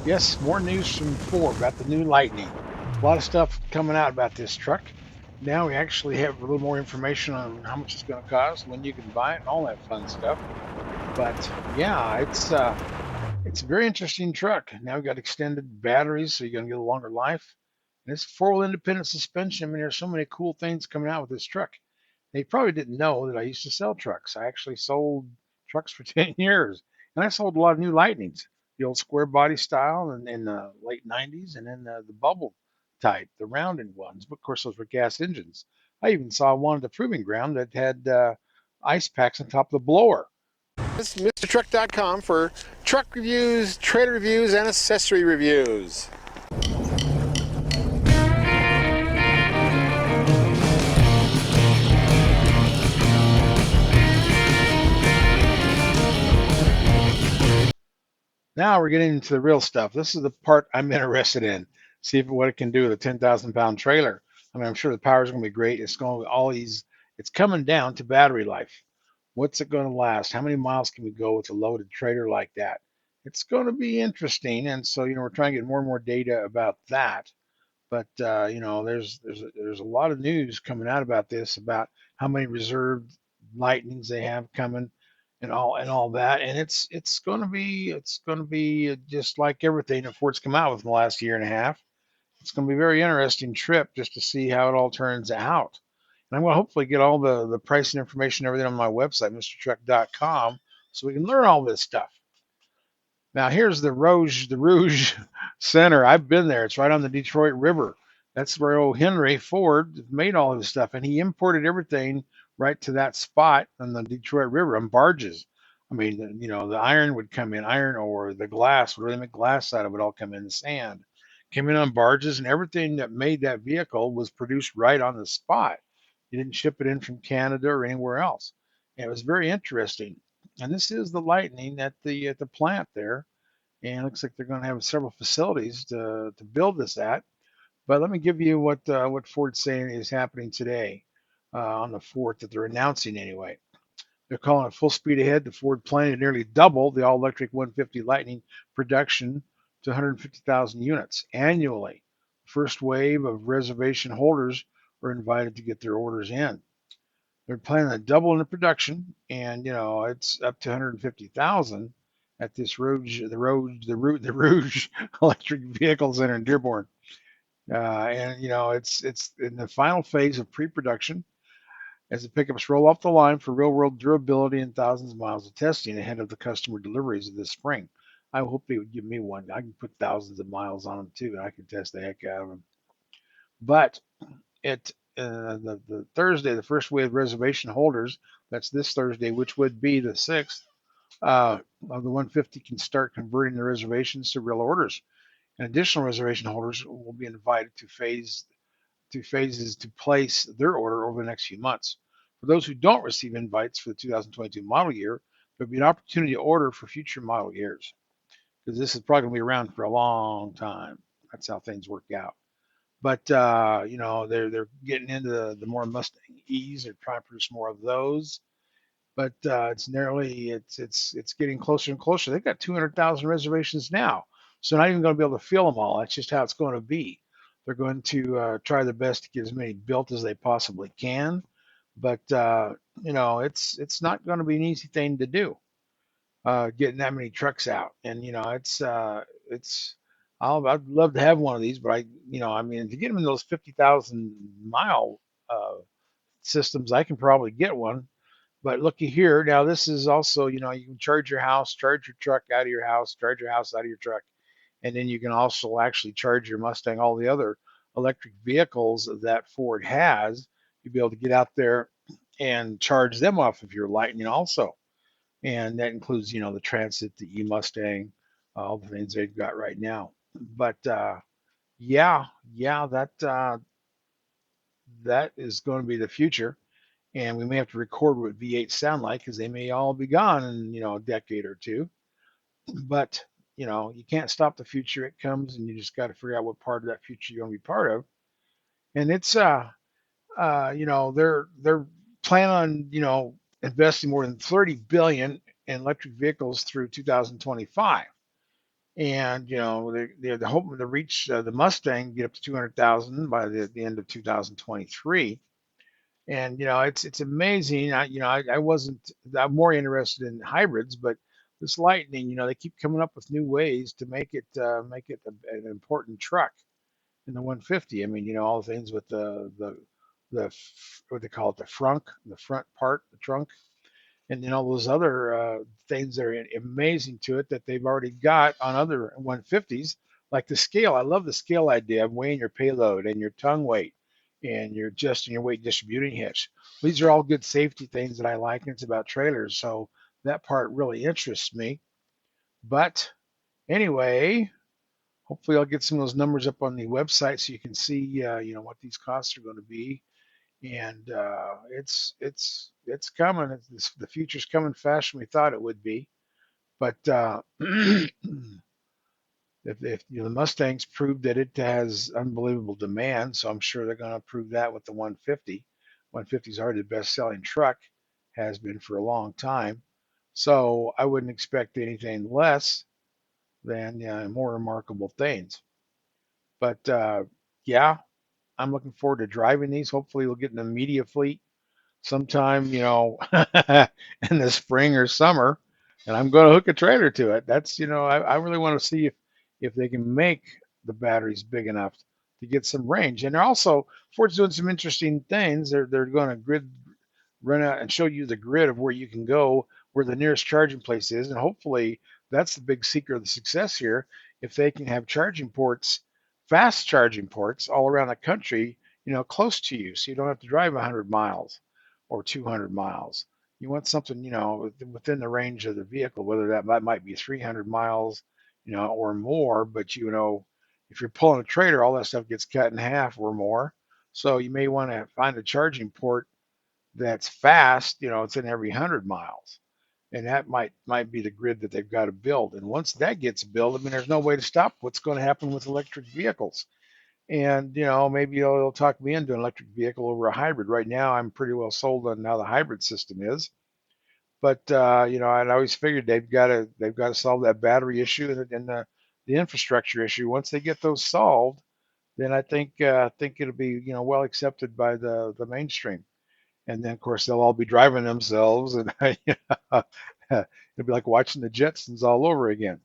Yes, more news from Ford about the new Lightning. A lot of stuff coming out about this truck. Now we actually have a little more information on how much it's going to cost, when you can buy it, and all that fun stuff. But yeah, it's a very interesting truck. Now we've got extended batteries, so you're going to get a longer life. And it's four-wheel independent suspension. I mean, there's so many cool things coming out with this truck. They probably didn't know that I used to sell trucks. I actually sold trucks for 10 years, and I sold a lot of new Lightnings, the old square body style in the late 90s, and then the bubble type, the rounded ones. But of course, those were gas engines. I even saw one at the proving ground that had ice packs on top of the blower. This is MrTruck.com for truck reviews, trailer reviews, and accessory reviews. Now we're getting into the real stuff. This is the part I'm interested in. See if what it can do with a 10,000 pound trailer. I mean, I'm sure the power is going to be great. It's going to all these. It's coming down to battery life. What's it going to last? How many miles can we go with a loaded trailer like that? It's going to be interesting, and so we're trying to get more and more data about that. But there's a lot of news coming out about this, about how many reserved lightnings they have coming, and all that. And it's going to be just like everything that Ford's come out with in the last year and a half. It's going to be a very interesting trip just to see how it all turns out. And I'm going to hopefully get all the price and information, everything on my website, mrtruck.com, so we can learn all this stuff. Now here's the Rouge Center. I've been there. It's right on the Detroit River. That's where old Henry Ford made all of his stuff, and he imported everything right to that spot on the Detroit River on barges. I mean, the iron would come in, iron or the glass, whatever they make glass out of it, all come in the sand. Came in on barges, and everything that made that vehicle was produced right on the spot. You didn't ship it in from Canada or anywhere else. And it was very interesting. And this is the Lightning at the plant there, and it looks like they're going to have several facilities to build this at. But let me give you what Ford's saying is happening today on the 4th, that they're announcing anyway. They're calling it full speed ahead. The Ford plan to nearly double the all-electric 150 Lightning production to 150,000 units annually. First wave of reservation holders are invited to get their orders in. They're planning on doubling the production, and it's up to 150,000 at this Rouge Electric Vehicle Center in Dearborn. And it's in the final phase of pre-production as the pickups roll off the line for real-world durability and thousands of miles of testing ahead of the customer deliveries of this spring. I hope they would give me one. I can put thousands of miles on them too, and I can test the heck out of them. But it the Thursday, the first wave of reservation holders, that's this Thursday, which would be the 6th, of the 150 can start converting the reservations to real orders. And additional reservation holders will be invited to phases to place their order over the next few months. For those who don't receive invites for the 2022 model year, there'll be an opportunity to order for future model years, because this is probably going to be around for a long time. That's how things work out. But they're getting into the more Mustang E's. They're trying to produce more of those. But it's getting closer and closer. They've got 200,000 reservations now, so not even going to be able to fill them all. That's just how it's going to be. They're going to try their best to get as many built as they possibly can, but it's not going to be an easy thing to do, getting that many trucks out. And it's I'd love to have one of these, but I mean, to get them in those 50,000 mile systems, I can probably get one. But looky here, now this is also, you can charge your house, charge your truck out of your house, charge your house out of your truck, and then you can also actually charge your Mustang, all the other electric vehicles that Ford has. You'll be able to get out there and charge them off of your Lightning also. And that includes, the Transit, the E-Mustang, all the things they've got right now. But yeah, yeah, that is going to be the future, and we may have to record what V8 sound like, because they may all be gone in a decade or two. But you can't stop the future. It comes, and you just got to figure out what part of that future you're going to be part of. And it's they're planning on investing more than 30 billion in electric vehicles through 2025. And they're hoping to reach the Mustang, get up to 200,000 by the end of 2023. And it's amazing. I wasn't. I'm more interested in hybrids, but this Lightning, they keep coming up with new ways to make it an important truck in the 150. I mean, all the things with the what they call it, the front part, the trunk, and all those other things that are amazing to it that they've already got on other 150s, like the scale. I love the scale idea of weighing your payload and your tongue weight and your adjusting your weight distributing hitch. These are all good safety things that I like, and it's about trailers, so that part really interests me. But anyway, hopefully I'll get some of those numbers up on the website so you can see, what these costs are going to be. And it's coming. The future's coming faster than we thought it would be. But if the Mustangs proved that it has unbelievable demand, so I'm sure they're going to prove that with the 150. 150 is already the best-selling truck, has been for a long time. So I wouldn't expect anything less than more remarkable things. But yeah, I'm looking forward to driving these. Hopefully, we'll get in the media fleet sometime, in the spring or summer, and I'm going to hook a trailer to it. That's, I really want to see if they can make the batteries big enough to get some range. And they're also Ford's doing some interesting things. They're going to run out and show you the grid of where you can go, where the nearest charging place is, and hopefully that's the big secret of the success here. If they can have charging ports, fast charging ports all around the country, close to you, so you don't have to drive 100 miles or 200 miles. You want something, within the range of the vehicle, whether that might be 300 miles, or more. But if you're pulling a trailer, all that stuff gets cut in half or more. So you may want to find a charging port that's fast. It's in every 100 miles, and that might be the grid that they've got to build. And once that gets built, I mean, there's no way to stop what's going to happen with electric vehicles. And maybe they'll talk me into an electric vehicle over a hybrid. Right now, I'm pretty well sold on how the hybrid system is. But I always figured they've got to solve that battery issue and the infrastructure issue. Once they get those solved, then I think it'll be well accepted by the mainstream. And then of course they'll all be driving themselves, and it'll be like watching the Jetsons all over again.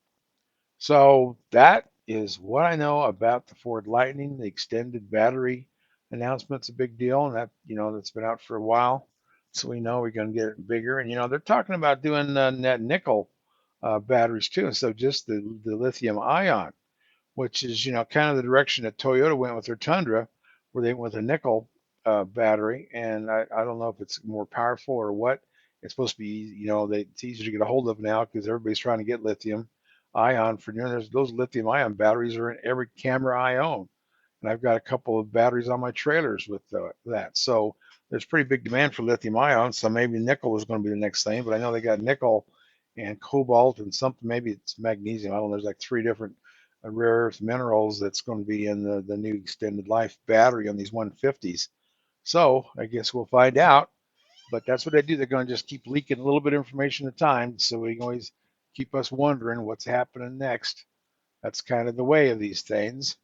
So that is what I know about the Ford Lightning. The extended battery announcement's a big deal, and that's been out for a while. So we know we're going to get it bigger. And they're talking about doing net nickel batteries too, so just the lithium ion, which is kind of the direction that Toyota went with their Tundra, where they went with a nickel battery. And I don't know if it's more powerful or what. It's supposed to be, it's easier to get a hold of now because everybody's trying to get lithium ion for there's those lithium ion batteries are in every camera I own, and I've got a couple of batteries on my trailers with that. So there's pretty big demand for lithium ion. So maybe nickel is going to be the next thing, but I know they got nickel and cobalt and something. Maybe it's magnesium. I don't know. There's like three different rare earth minerals that's going to be in the new extended life battery on these 150s. So I guess we'll find out. But that's what they do. They're going to just keep leaking a little bit of information at a time, so we can always keep us wondering what's happening next. That's kind of the way of these things.